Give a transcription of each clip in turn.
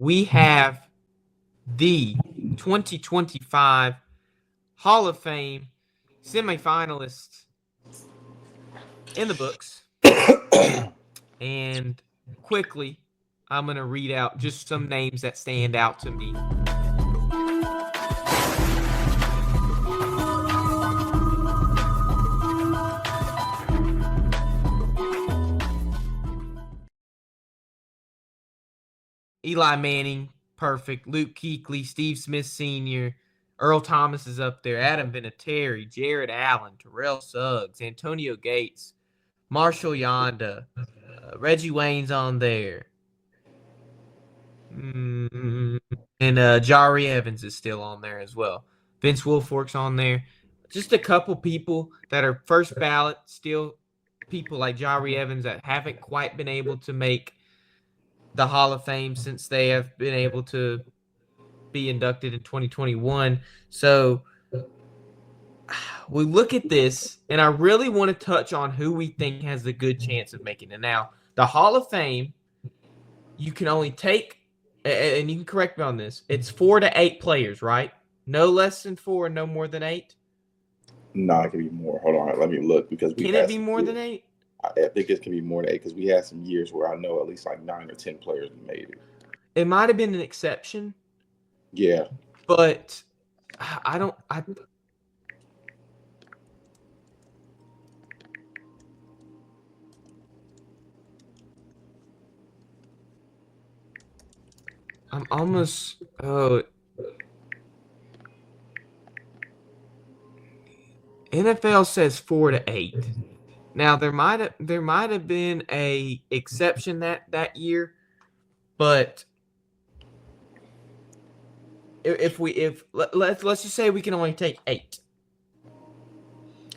we have the 2025 Hall of Fame Semifinalists in the books. And quickly, I'm going to read out just some names that stand out to me. Eli Manning, perfect. Luke Kuechly, Steve Smith Sr., Earl Thomas is up there. Adam Vinatieri, Jared Allen, Terrell Suggs, Antonio Gates, Marshall Yonda, Reggie Wayne's on there. And Jari Evans is still on there as well. Vince Wilfork's on there. Just a couple people that are first ballot, still people like Jari Evans that haven't quite been able to make the Hall of Fame since they have been able to be inducted in 2021. So we look at this, and I really want to touch on who we think has a good chance of making it. Now, the Hall of Fame, you can only take, and you can correct me on this, it's 4 to 8 players, right? No less than 4 and no more than 8? No, it can be more. Hold on, let me look because we can it be more than 8? I think it can be more than 8 because we had some years where I know at least like 9 or 10 players made it. It might have been an exception. Yeah. But I'm almost NFL says 4 to 8. Now there might have been a exception that year, but let's just say we can only take 8.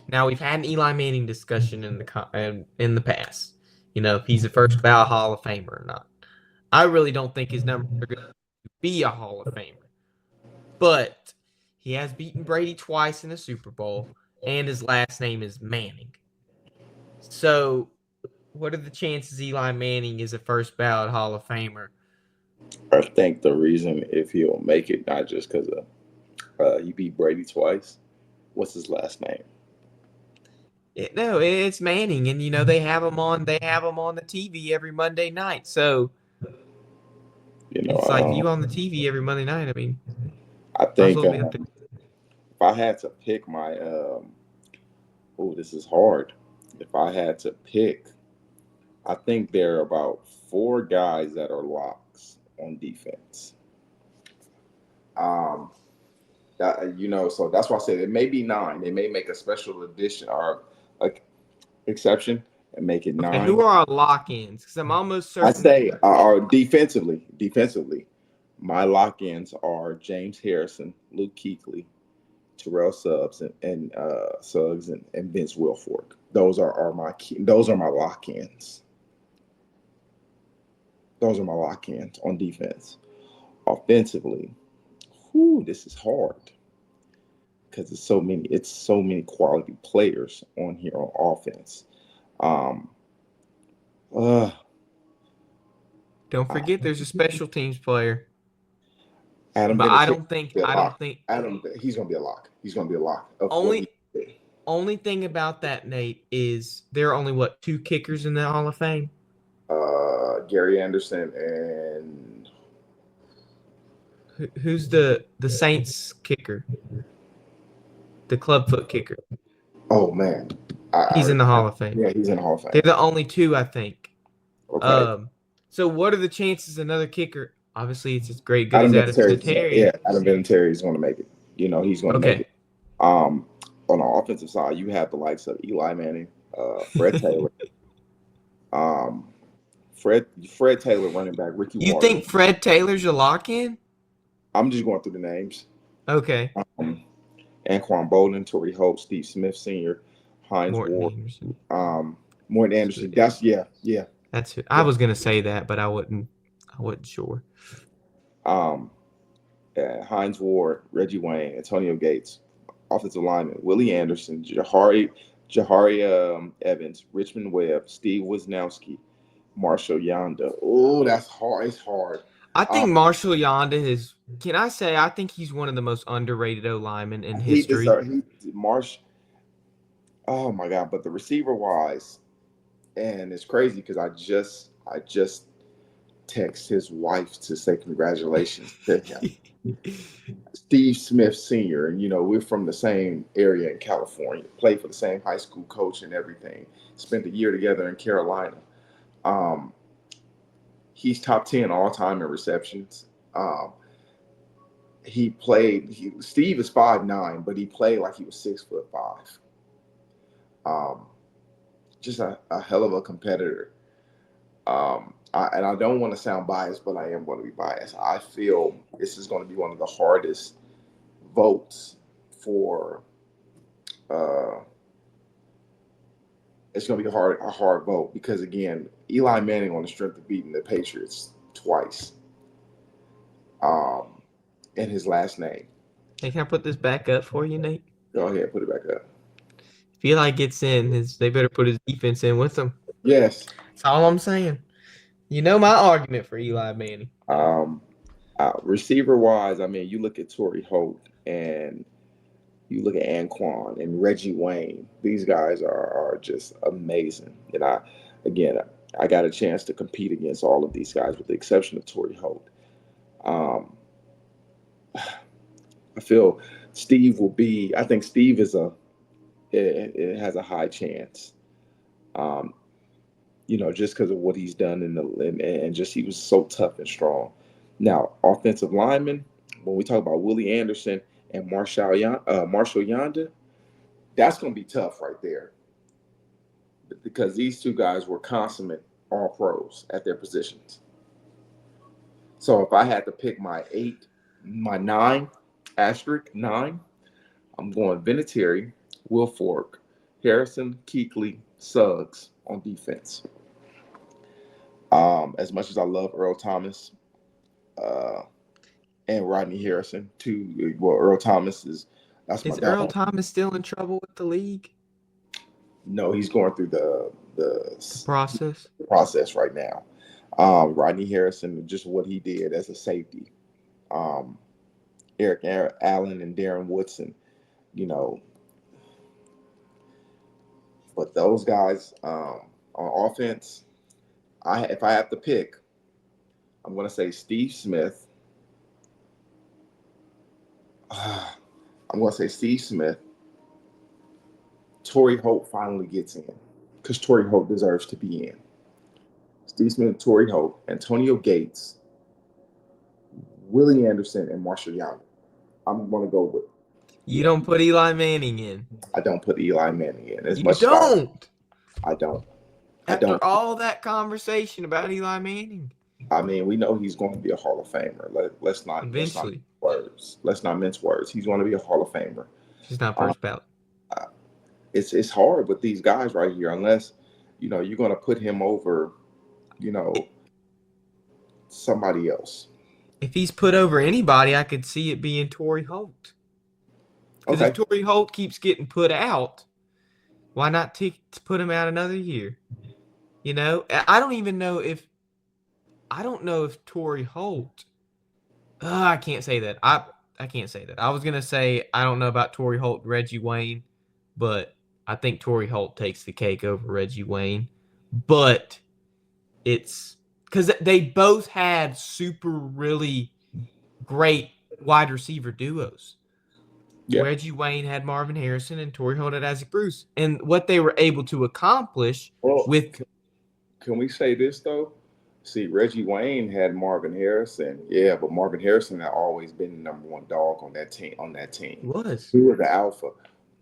Now we've had an Eli Manning discussion in the past. If he's a first ballot Hall of Famer or not. I really don't think his numbers are going to be a Hall of Famer, but he has beaten Brady twice in a Super Bowl, and his last name is Manning. So, what are the chances Eli Manning is a first ballot Hall of Famer? I think the reason if he'll make it, not just because he beat Brady twice. What's his last name? No, it's Manning, and they have him on the TV every Monday night. So it's like you on the TV every Monday night. I mean, I think if I had to pick my this is hard. If I had to pick, I think there are about 4 guys that are locks on defense. So that's why I said it may be 9. They may make a special edition or exception and make it 9. Who are our lock-ins? Because I'm almost certain. I say are defensively. My lock-ins are James Harrison, Luke Kuechly, Terrell Suggs, and Suggs and Vince Wilfork. Those are my lock-ins. Those are my lock-ins on defense. Offensively, this is hard because it's so many quality players on here on offense. Don't forget, there's a special teams player. Adam, but I don't think Adam. He's gonna be a lock. He's gonna be a lock. Only thing about that, Nate, is there are only 2 kickers in the Hall of Fame. Gary Anderson and who's the Saints kicker? The clubfoot kicker. Oh man, he's in the Hall of Fame. Yeah, he's in the Hall of Fame. They're the only 2, I think. Okay. So what are the chances another kicker? Obviously, it's as great good as Adam Vinatieri. Yeah, Adam Vinatieri is going to make it. He's going to make it. On the offensive side, you have the likes of Eli Manning, Fred Taylor, Fred Taylor, running back, Ricky Watters. You think Fred Taylor's your lock-in? I'm just going through the names. Okay. Anquan Bolden, Torrey Hope, Steve Smith Sr., Hines Ward, Morton Anderson. That's yeah. That's who I was gonna say that, but I wasn't sure. Hines Ward, Reggie Wayne, Antonio Gates, offensive lineman, Willie Anderson, Jahari Evans, Richmond Webb, Steve Wisnowski, Marshall Yonda. Oh, that's hard. It's hard. I think Marshall Yonda is. Can I say I think he's one of the most underrated O linemen in He history. deserves Marsh. Oh my God! But the receiver wise, and it's crazy because I just text his wife to say congratulations to him. Steve Smith Sr. And we're from the same area in California. Played for the same high school coach and everything. Spent a year together in Carolina. Um, he's top 10 all time in receptions. He played. Steve is 5'9", but he played like he was 6'5". Um, just a hell of a competitor. And I don't want to sound biased, but I am going to be biased. I feel this is going to be one of the hardest votes for. Uh, it's going to be a hard vote because again, Eli Manning on the strength of beating the Patriots twice, um, in his last name. Hey, can I put this back up for you, Nate? Go ahead, put it back up. If Eli gets in, they better put his defense in with him. Yes. That's all I'm saying. You know my argument for Eli Manning. Um, Receiver wise, I mean, you look at Torrey Holt and you look at Anquan and Reggie Wayne. These guys are just amazing. And again, I got a chance to compete against all of these guys with the exception of Torrey Holt. Um, I feel Steve will be. I think Steve it has a high chance. Um, just because of what he's done and just he was so tough and strong. Now, offensive lineman, when we talk about Willie Anderson and Marshall Yonda, that's going to be tough right there because these two guys were consummate all pros at their positions. So if I had to pick my nine, asterisk nine, I'm going Vinatieri, Wilfork, Harrison, Kuechly, Suggs on defense. As much as I love Earl Thomas uh, and Rodney Harrison, too. Well, Earl Thomas that's my Is Earl dog. Thomas still in trouble with the league? No, he's going through The process? process right now. Rodney Harrison, just what he did as a safety. Um, Eric Allen and Darren Woodson, you know, but those guys on offense, if I have to pick, I'm going to say Steve Smith. I'm going to say Steve Smith. Torrey Holt finally gets in because Torrey Holt deserves to be in. Steve Smith, Torrey Holt, Antonio Gates, Willie Anderson, and Marshall Yonda. I'm going to go with. You don't put Eli Manning in. I don't put Eli Manning in as You much as don't. I don't. I After don't. all that conversation about Eli Manning. I mean, we know he's going to be a Hall of Famer. Let's not Eventually. mince words. Let's not mince words. He's going to be a Hall of Famer. He's not first ballot. It's hard with these guys right here unless you're going to put him over somebody else. If he's put over anybody, I could see it being Torrey Holt. Because if Torrey Holt keeps getting put out, why not put him out another year? I don't know if Torrey Holt. I can't say that. I can't say that. I was gonna say I don't know about Torrey Holt and Reggie Wayne, but I think Torrey Holt takes the cake over Reggie Wayne. But it's because they both had super really great wide receiver duos. Yeah. Reggie Wayne had Marvin Harrison and Torrey Holt had Isaac Bruce. And what they were able to accomplish with. Can we say this, though? See, Reggie Wayne had Marvin Harrison. Yeah, but Marvin Harrison had always been the number one dog on that team. He was. He was the alpha.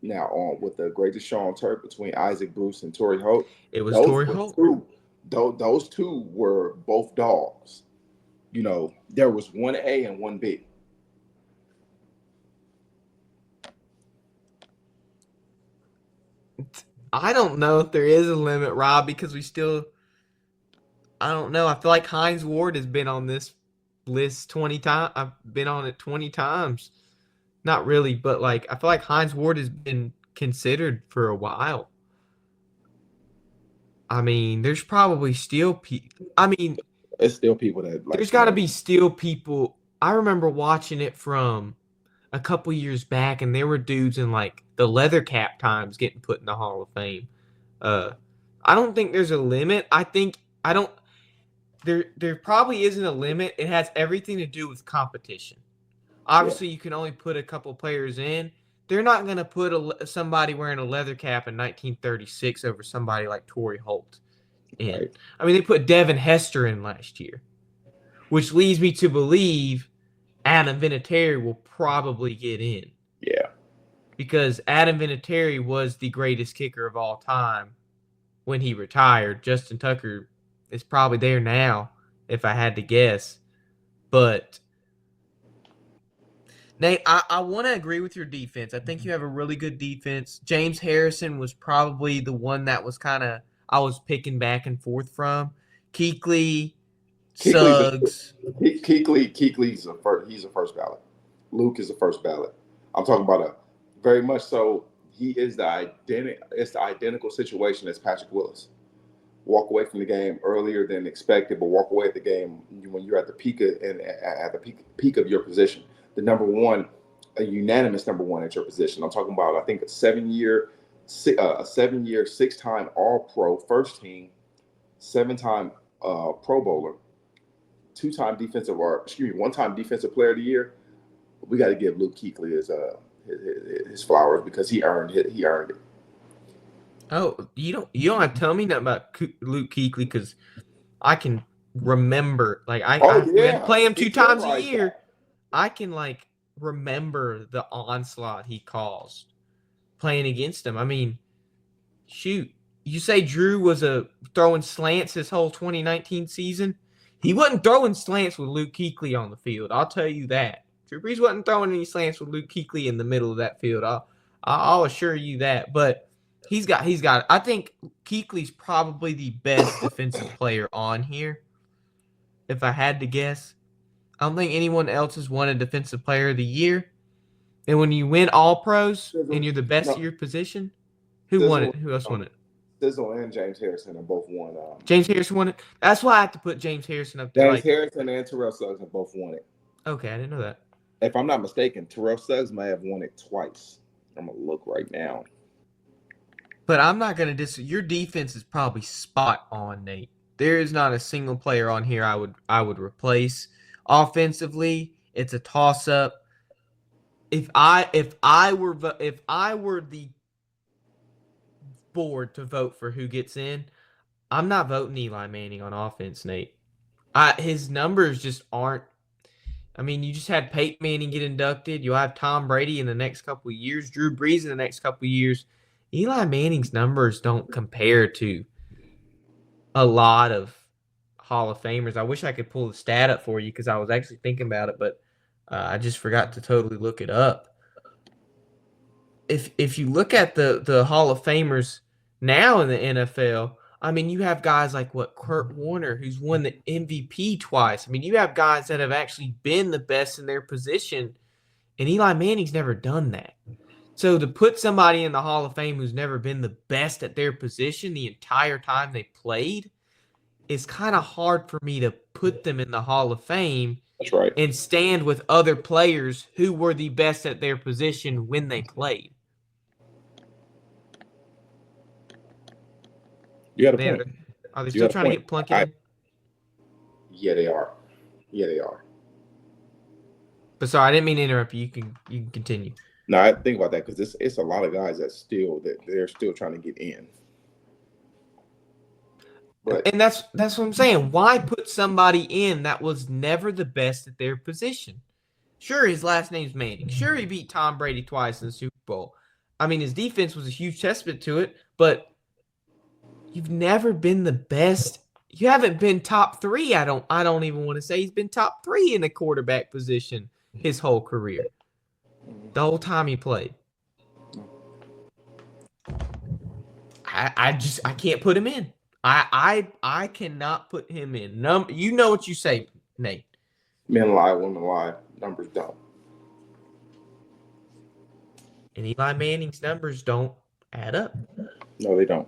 Now, with the greatest show on turf between Isaac Bruce and Torrey Holt, it was Torrey Holt. Those two were both dogs. There was one A and one B. I don't know if there is a limit, Rob, because I don't know. I feel like Hines Ward has been on this list 20 times. I've been on it 20 times. Not really, but I feel like Hines Ward has been considered for a while. I mean, there's probably still people. I mean, It's still people that like. There's got to be still people. I remember watching it from a couple years back, and there were dudes in like the leather cap times getting put in the Hall of Fame. I don't think there's a limit. I don't. There probably isn't a limit. It has everything to do with competition. Obviously, you can only put a couple players in. They're not going to put somebody wearing a leather cap in 1936 over somebody like Torrey Holt in. Right. I mean, they put Devin Hester in last year, which leads me to believe Adam Vinatieri will probably get in. Yeah. Because Adam Vinatieri was the greatest kicker of all time when he retired. Justin Tucker is probably there now, if I had to guess. But Nate, I want to agree with your defense. I think you have a really good defense. James Harrison was probably the one that was I was picking back and forth from. Kuechly, Suggs. Kuechly's he's a first ballot. Luke is a first ballot. I'm talking about a very much so. He is it's the identical situation as Patrick Willis. Walk away from the game earlier than expected, but walk away at the game when you're at the peak peak of your position. The number one, a unanimous number one at your position. I'm talking about, I think, a 7-year, 6-time All-Pro first team, 7-time Pro Bowler, 2-time one-time Defensive Player of the Year. We got to give Luke Kuechly his flowers because he earned it. Oh, you don't have to tell me nothing about Luke Kuechly because I can remember. Like I play him 2 times a year. I can like remember the onslaught he caused playing against him. I mean, shoot, you say Drew was throwing slants his whole 2019 season. He wasn't throwing slants with Luke Kuechly on the field. I'll tell you that. Drew Brees wasn't throwing any slants with Luke Kuechly in the middle of that field. I'll assure you that. But he's got. I think Kuechly's probably the best defensive player on here. If I had to guess, I don't think anyone else has won a Defensive Player of the Year. And when you win All Pros and you're the best at your position, who won it? Who else won it? Sizzle and James Harrison have both won. James Harrison won it. That's why I have to put James Harrison up there. James Harrison and Terrell Suggs have both won it. Okay, I didn't know that. If I'm not mistaken, Terrell Suggs may have won it twice. I'm gonna look right now. But I'm not gonna your defense is probably spot on, Nate. There is not a single player on here I would replace. Offensively, it's a toss up. If I were the board to vote for who gets in, I'm not voting Eli Manning on offense, Nate. His numbers just aren't. I mean, you just had Peyton Manning get inducted. You'll have Tom Brady in the next couple of years, Drew Brees in the next couple of years. Eli Manning's numbers don't compare to a lot of Hall of Famers. I wish I could pull the stat up for you because I was actually thinking about it, but I just forgot to totally look it up. If you look at the Hall of Famers now in the NFL, I mean, you have guys like Kurt Warner, who's won the MVP twice. I mean, you have guys that have actually been the best in their position, and Eli Manning's never done that. So to put somebody in the Hall of Fame who's never been the best at their position the entire time they played is kind of hard for me to put them in the Hall of Fame. That's right. And stand with other players who were the best at their position when they played. You got a point. Are they still trying to get Plunkett in? Yeah, they are. Yeah, they are. But sorry, I didn't mean to interrupt you. You can continue. No, I think about that because it's a lot of guys that they're still trying to get in. And that's what I'm saying. Why put somebody in that was never the best at their position? Sure, his last name's Manning. Sure, he beat Tom Brady twice in the Super Bowl. I mean, his defense was a huge testament to it, but you've never been the best. You haven't been top 3. I don't even want to say he's been top 3 in the quarterback position his whole career. The whole time he played. I can't put him in. I cannot put him in. You know what you say, Nate. Men lie, women lie, numbers don't. And Eli Manning's numbers don't add up. No, they don't.